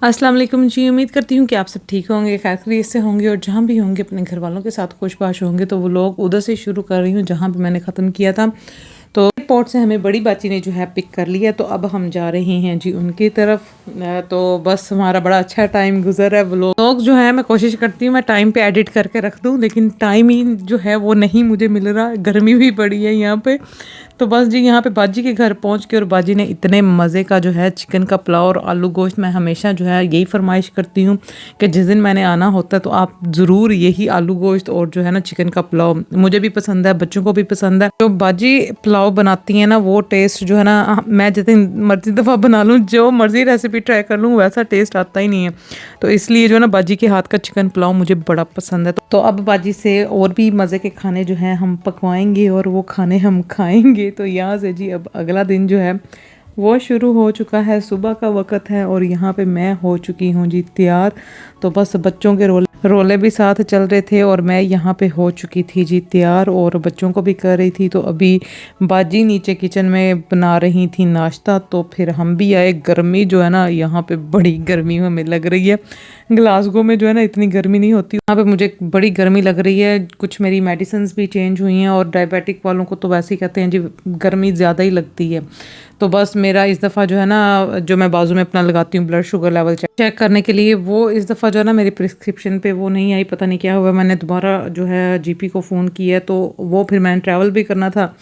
अस्सलाम वालेकुम जी। उम्मीद करती हूँ कि आप सब ठीक होंगे, खैर खैरियत से होंगे और जहाँ भी होंगे अपने घर वालों के साथ खुशबाश होंगे। तो वो लोग उधर से शुरू कर रही हूँ जहाँ पे मैंने ख़त्म किया था। तो एयरपोर्ट से हमें बड़ी बाची ने जो है पिक कर लिया, तो अब हम जा रहे हैं जी उनकी तरफ। तो बस हमारा बड़ा अच्छा टाइम गुजर है। व्लॉग जो है मैं कोशिश करती हूँ मैं टाइम पे एडिट करके रख दूँ, लेकिन टाइम ही जो है वो नहीं मुझे मिल रहा। गर्मी भी पड़ी है यहाँ पे। तो बस जी यहाँ पे बाजी के घर पहुँच के और बाजी ने इतने मज़े का जो है चिकन का पुलाव और आलू गोश्त, मैं हमेशा जो है यही फरमाइश करती हूँ कि जिस दिन मैंने आना होता है तो आप ज़रूर यही आलू गोश्त और जो है ना चिकन का पुलाव, मुझे भी पसंद है, बच्चों को भी पसंद है। जो बाजी पुलाव बनाती हैं ना वो टेस्ट जो है ना, मैं जितनी मर्जी दफ़ा बना लूँ, जो मर्जी रेसिपी ट्राई कर लूँ, वैसा टेस्ट आता ही नहीं है। तो इसलिए जो है ना बाजी के हाथ का चिकन पुलाव मुझे बड़ा पसंद है। तो अब बाजी से और भी मज़े के खाने जो हैं हम पकवाएंगे और वो खाने हम खाएंगे। तो यहाँ से जी अब अगला दिन जो है वो शुरू हो चुका है। सुबह का वक़्त है और यहाँ पे मैं हो चुकी हूँ जी तैयार। तो बस बच्चों के रोले भी साथ चल रहे थे और मैं यहाँ पे हो चुकी थी जी तैयार और बच्चों को भी कर रही थी। तो अभी बाजी नीचे किचन में बना रही थी नाश्ता, तो फिर हम भी आए। गर्मी जो है ना यहाँ पे बड़ी गर्मी हमें लग रही है। ग्लासगो में जो है ना इतनी गर्मी नहीं होती, यहाँ पे मुझे बड़ी गर्मी लग रही है। कुछ मेरी मेडिसिन भी चेंज हुई हैं और डायबिटिक वालों को तो वैसे ही कहते हैं जी गर्मी ज़्यादा ही लगती है। तो बस मेरा इस दफ़ा जो है ना, जो मैं बाजू में अपना लगाती हूँ ब्लड शुगर लेवल चेक करने के लिए, वो इस दफ़ा जो है ना मेरी प्रिस्क्रिप्शन पे वो नहीं आई, पता नहीं क्या हुआ। मैंने दोबारा जो है जीपी को फ़ोन किया, तो वो फिर मैंने ट्रैवल भी करना था,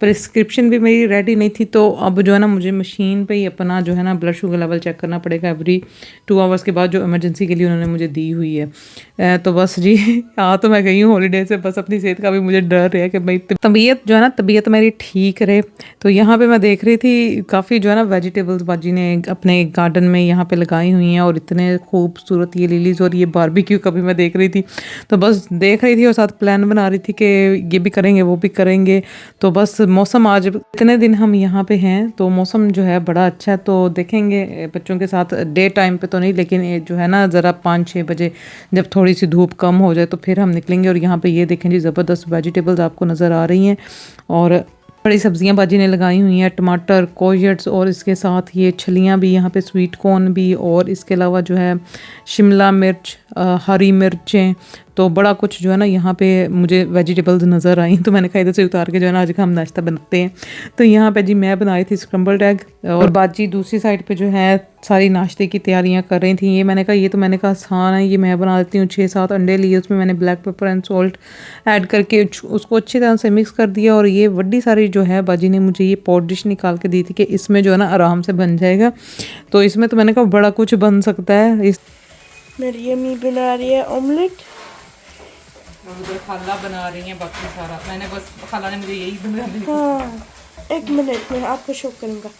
प्रिस्क्रिप्शन भी मेरी रेडी नहीं थी। तो अब जो है ना मुझे मशीन पे ही अपना जो है ना ब्लड शुगर लेवल चेक करना पड़ेगा एवरी 2 आवर्स के बाद, जो इमरजेंसी के लिए उन्होंने मुझे दी हुई है। तो बस जी तो मैं गई हूँ हॉलीडे से, बस अपनी सेहत का भी मुझे डर है कि भाई तबीयत जो है ना तबीयत मेरी ठीक रहे। तो यहाँ पे मैं देख रही थी काफ़ी जो है ना वेजिटेबल्स बाजी ने अपने गार्डन में यहाँ पे लगाई हुई हैं और इतने खूबसूरत ये लिलीज और ये बारबेक्यू का भी मैं देख रही थी। तो बस देख रही थी और साथ प्लान बना रही थी कि ये भी करेंगे वो भी करेंगे। तो बस मौसम आज इतने दिन हम यहाँ पे हैं तो मौसम जो है बड़ा अच्छा है। तो देखेंगे बच्चों के साथ डे टाइम पे तो नहीं, लेकिन ये जो है ना ज़रा 5-6 बजे जब थोड़ी सी धूप कम हो जाए तो फिर हम निकलेंगे। और यहाँ पे ये देखें जी ज़बरदस्त वेजिटेबल्स आपको नज़र आ रही हैं और बड़ी सब्जियां बाजी ने लगाई हुई हैं, टमाटर, कोर्जेट्स और इसके साथ ये छलियां भी, यहाँ पे स्वीट कॉर्न भी और इसके अलावा जो है शिमला मिर्च, हरी मिर्चें, तो बड़ा कुछ जो है ना यहाँ पे मुझे वेजिटेबल्स नज़र आई। तो मैंने कहा इधर से उतार के जो है ना आज का हम नाश्ता बनाते हैं। तो यहाँ पे जी मैं बनाई थी स्क्रम्बल्ड एग और बाजी दूसरी साइड पे जो है सारी नाश्ते की तैयारियां कर रही थी। मैंने कहा आसान है, ये मैं बना देती हूँ। 6-7 अंडे लिए, उसमें मैंने black pepper and salt add करके उसको अच्छी तरह से मिक्स कर दिया। और ये बड़ी सारी जो है बाजी ने मुझे ये पॉट डिश निकाल के दी थी कि इसमें जो है ना आराम से बन जाएगा। तो इसमें तो मैंने कहा बड़ा कुछ बन सकता है। मेरी अम्मी बना रही है ऑमलेट, उधर खाला बना रही है बाकी सारा। मैंने बस खाला ने मुझे यही बना दी। हाँ, एक मिनट में आपको शो करूँगा।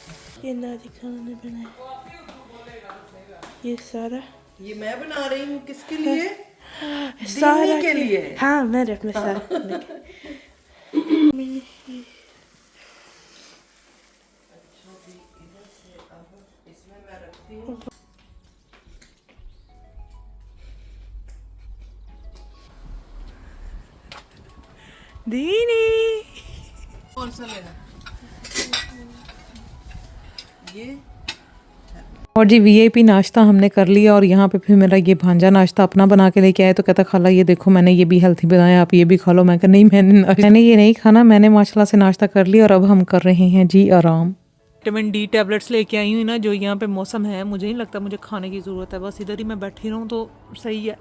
ये नादी खाना ने बनाया, ये सारा ये मैं बना रही हूँ। किसके लिए? सारा के लिए। हाँ, मेरे अपने सारा दीनी कौन सा लेना? ये और जी वीआईपी नाश्ता हमने कर लिया और यहाँ पे फिर मेरा ये भांजा नाश्ता अपना बना के लेके आया। तो कहता खाला ये देखो मैंने ये भी हेल्थी बनाया, आप ये भी खा लो। मैं कहा नहीं, मैंने ये नहीं खाना, मैंने माशाल्लाह से नाश्ता कर लिया और अब हम कर रहे हैं जी आराम। विटामिन डी टैबलेट्स लेके आई हुई ना, जो यहाँ पे मौसम है मुझे नहीं लगता मुझे खाने की ज़रूरत है, बस इधर ही मैं बैठी रहूँ तो सही है।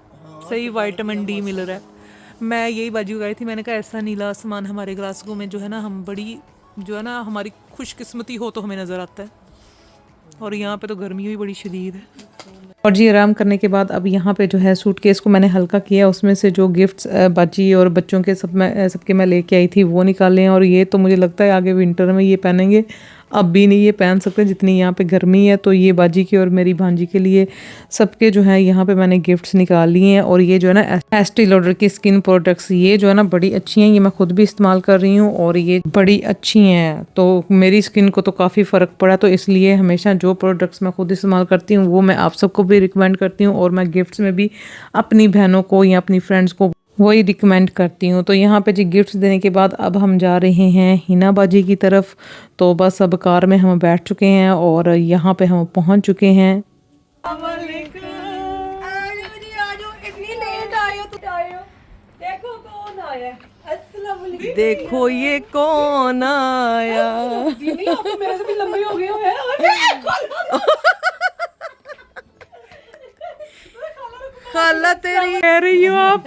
सही विटामिन डी मिल रहा है। मैं यही बाजू गई थी, मैंने कहा ऐसा नीला आसमान हमारे ग्लासगो में जो है ना, हम बड़ी जो है ना हमारी खुशकिस्मती हो तो हमें नज़र आता है, और यहाँ पे तो गर्मी भी बड़ी शदीद है। और जी आराम करने के बाद अब यहाँ पे जो है सूटकेस को मैंने हल्का किया, उसमें से जो गिफ्ट्स बाजी और बच्चों के सबके मैं लेके आई थी वो निकाले हैं। और ये तो मुझे लगता है आगे विंटर में ये पहनेंगे, अब भी नहीं ये पहन सकते जितनी यहाँ पे गर्मी है। तो ये बाजी की और मेरी भांजी के लिए सबके जो है यहाँ पे मैंने गिफ्ट्स निकाल लिए हैं। और ये जो है ना एस्टी लॉडर की स्किन प्रोडक्ट्स, ये जो है ना बड़ी अच्छी हैं, ये मैं खुद भी इस्तेमाल कर रही हूँ और ये बड़ी अच्छी हैं। तो मेरी स्किन को तो काफ़ी फ़र्क पड़ा, तो इसलिए हमेशा जो प्रोडक्ट्स मैं खुद इस्तेमाल करती हूँ वो मैं आप सबको भी रिकमेंड करती हूँ और मैं गिफ्ट्स में भी अपनी बहनों को या अपनी फ्रेंड्स को वही रिकमेंड करती हूँ। तो यहाँ पे जी गिफ्ट्स देने के बाद अब हम जा रहे हैं हिना बाजी की तरफ। तो बस अब कार में हम बैठ चुके हैं और यहाँ पे हम पहुँच चुके हैं। इतनी लेट आए हो देखो कौन आया है। अस्सलाम वालेकुम। देखो ये कौन आया। दीदी आप तो मेरे से भी लंबी हो गई हो है खाला तेरी कह रही हो आप?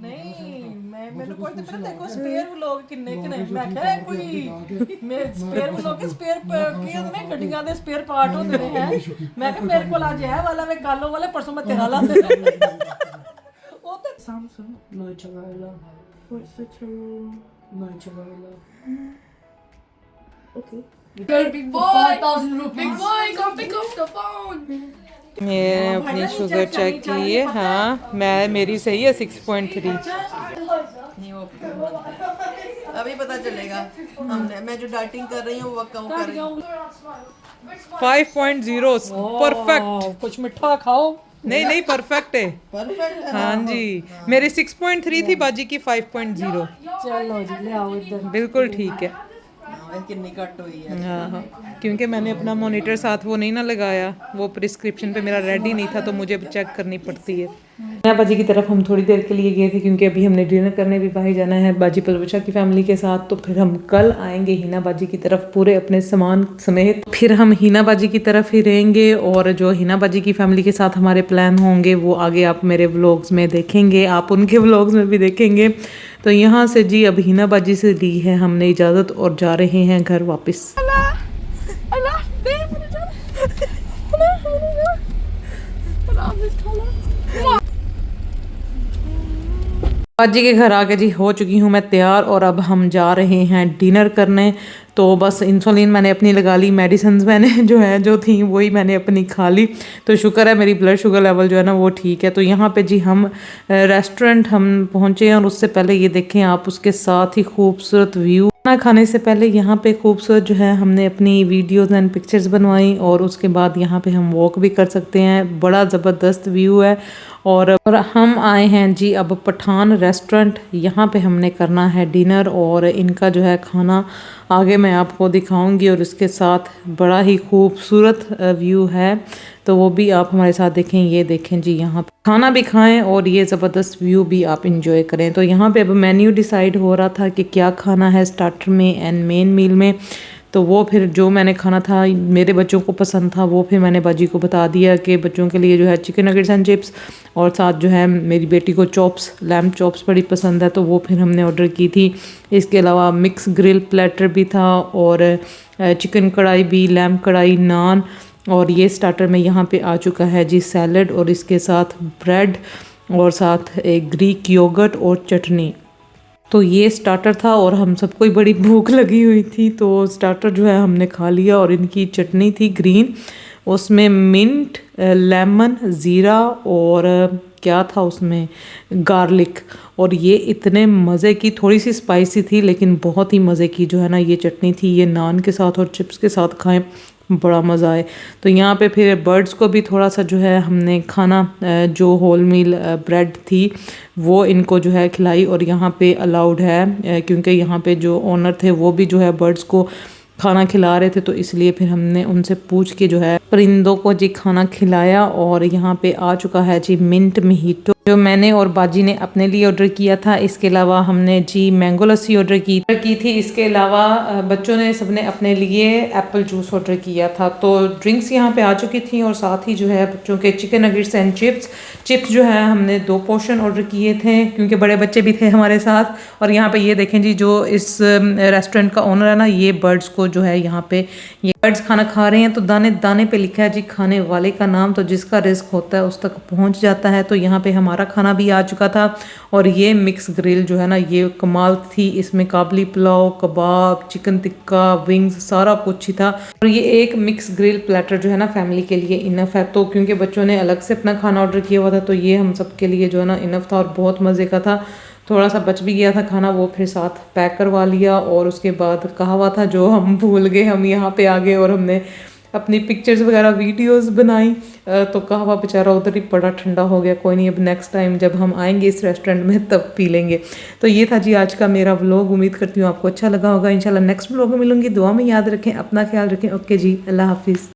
नहीं मैं ਮੈਨੂੰ ਕੋਈ ਤਾਂ ਦੇਖੋ ਸਪੇਅਰ ਵਲੌਗ ਕਿੰਨੇ ਕਿੰਨੇ ਮੈਂ ਕਿਹਾ ਕੋਈ ਮੈਂ ਸਪੇਅਰ ਵਲੌਗ ਕੇ ਸਪੇਅਰ ਕੀ ਹੁੰਦੇ ਨੇ ਗੱਡੀਆਂ ਦੇ ਸਪੇਅਰ ਪਾਰਟ ਹੁੰਦੇ ਨੇ ਹੈ ਮੈਂ ਕਿਹਾ ਮੇਰੇ ਕੋਲ ਅੱਜ ਇਹ ਵਾਲਾ ਵੇ ਗਾਲੋ ਵਾਲੇ ਪਰਸੋਂ ਮੈਂ ਤੇਰਾ ਲਾ ਦੇਣਾ ਉਹ ਤਾਂ Samsung Motorola. What's the term? Motorola. Okay. Big boy, 5,000 rupees. Big boy, come pick up the phone. मैंने अपनी शुगर चेक की है, हाँ मेरी सही है 6.3। नहीं हो अभी पता चलेगा हमने मैं जो डाइटिंग कर रही हूँ वो वर्कआउट कर रही हूँ 5.0 परफेक्ट। कुछ मिठा खाओ। नहीं नहीं परफेक्ट है। परफेक्ट है हाँ जी मेरी 6.3 थी, बाजी की 5.0। चलो जी ले आओ इधर। बिल्कुल ठीक है। कितनी कट हुई है। हाँ हाँ क्योंकि मैंने अपना मॉनिटर साथ वो नहीं ना लगाया, वो प्रिस्क्रिप्शन पे मेरा रेडी नहीं था तो मुझे चेक करनी पड़ती है। मीना बाजी की तरफ हम थोड़ी देर के लिए गए थे क्योंकि अभी हमने डिनर करने भी बाहर जाना है बाजी पलवचा की फैमिली के साथ। तो फिर हम कल आएंगे हिना बाजी की तरफ पूरे अपने सामान समेत। फिर हम हिना बाजी की तरफ ही रहेंगे और जो हिना बाजी की फैमिली के साथ हमारे प्लान होंगे वो आगे आप मेरे व्लॉग्स में देखेंगे, आप उनके व्लॉग्स में भी देखेंगे। तो यहाँ से जी अब हिना बाजी से ली है हमने इजाज़त और जा रहे हैं घर वापस। बाजी के घर आके जी हो चुकी हूँ मैं तैयार और अब हम जा रहे हैं डिनर करने। तो बस इंसुलिन मैंने अपनी लगा ली, मेडिसिन मैंने जो थी वही मैंने अपनी खा ली। तो शुक्र है मेरी ब्लड शुगर लेवल जो है ना वो ठीक है। तो यहाँ पे जी हम रेस्टोरेंट हम पहुँचे हैं और उससे पहले ये देखें आप उसके साथ ही खूबसूरत व्यू। खाना खाने से पहले यहाँ पे खूबसूरत जो है हमने अपनी वीडियोस एंड पिक्चर्स बनवाई और उसके बाद यहाँ पे हम वॉक भी कर सकते हैं। बड़ा ज़बरदस्त व्यू है और हम आए हैं जी अब पठान रेस्टोरेंट। यहाँ पे हमने करना है डिनर और इनका जो है खाना आगे मैं आपको दिखाऊंगी और इसके साथ बड़ा ही खूबसूरत व्यू है तो वो भी आप हमारे साथ देखें। ये देखें जी यहाँ पे खाना भी खाएं और ये ज़बरदस्त व्यू भी आप इंजॉय करें। तो यहाँ पे अब मेन्यू डिसाइड हो रहा था कि क्या खाना है स्टार्टर में एंड मेन मील में। तो वो फिर जो मैंने खाना था मेरे बच्चों को पसंद था वो फिर मैंने बाजी को बता दिया कि बच्चों के लिए जो है चिकन नगेट्स एंड चिप्स और साथ जो है मेरी बेटी को चॉप्स लैम्ब चॉप्स बड़ी पसंद है तो वो फिर हमने ऑर्डर की थी। इसके अलावा मिक्स ग्रिल प्लेटर भी था और चिकन कढ़ाई भी, लैम्ब कढ़ाई, नान और ये स्टार्टर में यहाँ पे आ चुका है जी सैलड और इसके साथ ब्रेड और साथ एक ग्रीक योगर्ट और चटनी। तो ये स्टार्टर था और हम सबको ही बड़ी भूख लगी हुई थी तो स्टार्टर जो है हमने खा लिया। और इनकी चटनी थी ग्रीन, उसमें मिंट, लेमन, ज़ीरा और क्या था उसमें गार्लिक। और ये इतने मज़े की, थोड़ी सी स्पाइसी थी लेकिन बहुत ही मज़े की जो है ना ये चटनी थी। ये नान के साथ और चिप्स के साथ खाएं बड़ा मज़ा आए। तो यहाँ पे फिर बर्ड्स को भी थोड़ा सा जो है हमने खाना जो होल मील ब्रेड थी वो इनको जो है खिलाई। और यहाँ पे अलाउड है क्योंकि यहाँ पे जो ओनर थे वो भी जो है बर्ड्स को खाना खिला रहे थे तो इसलिए फिर हमने उनसे पूछ के जो है परिंदों को जी खाना खिलाया। और यहाँ पे आ चुका है जी मिंट मोहितो जो मैंने और बाजी ने अपने लिए ऑर्डर किया था। इसके अलावा हमने जी मैंगो लस्सी ऑर्डर की थी। इसके अलावा बच्चों ने सबने अपने लिए एप्पल जूस ऑर्डर किया था। तो ड्रिंक्स यहाँ पे आ चुकी थी और साथ ही जो है बच्चों के चिकन नगेट्स एंड चिप्स जो है हमने 2 पोर्शन ऑर्डर किए थे क्योंकि बड़े बच्चे भी थे हमारे साथ। और यहाँ पे ये देखें जी जो इस रेस्टोरेंट का ओनर है ना ये बर्ड्स को जो है यहाँ पे ये बर्ड्स खाना खा रहे हैं तो दाने दाने पे लिखा है जी खाने वाले का नाम। तो जिसका रिस्क होता है उस तक पहुँच जाता है। तो यहाँ पे हमारा खाना भी आ चुका था और ये मिक्स ग्रिल जो है ना ये कमाल थी। इसमें काबली पुलाव, कबाब, चिकन टिक्का, विंग्स सारा कुछ ही था। और ये एक मिक्स ग्रिल प्लेटर जो है ना फैमिली के लिए इनफ है। तो क्योंकि बच्चों ने अलग से अपना खाना ऑर्डर किया हुआ था तो ये हम सब के लिए जो है ना इनफ था और बहुत मज़े का था। थोड़ा सा बच भी गया था खाना वो फिर साथ पैक करवा लिया। और उसके बाद कहवा था जो हम भूल गए, हम यहाँ पे आ गए और हमने अपनी पिक्चर्स वगैरह वीडियोस बनाई। तो कहवा बेचारा उधर ही बड़ा ठंडा हो गया। कोई नहीं, अब नेक्स्ट टाइम जब हम आएंगे इस रेस्टोरेंट में तब पी लेंगे। तो ये था जी आज का मेरा व्लॉग। उम्मीद करती हूँ आपको अच्छा लगा होगा। इंशाल्लाह नेक्स्ट व्लॉग में मिलूंगी। दुआ में याद रखें, अपना ख्याल रखें। ओके जी, अल्लाह हाफिज़।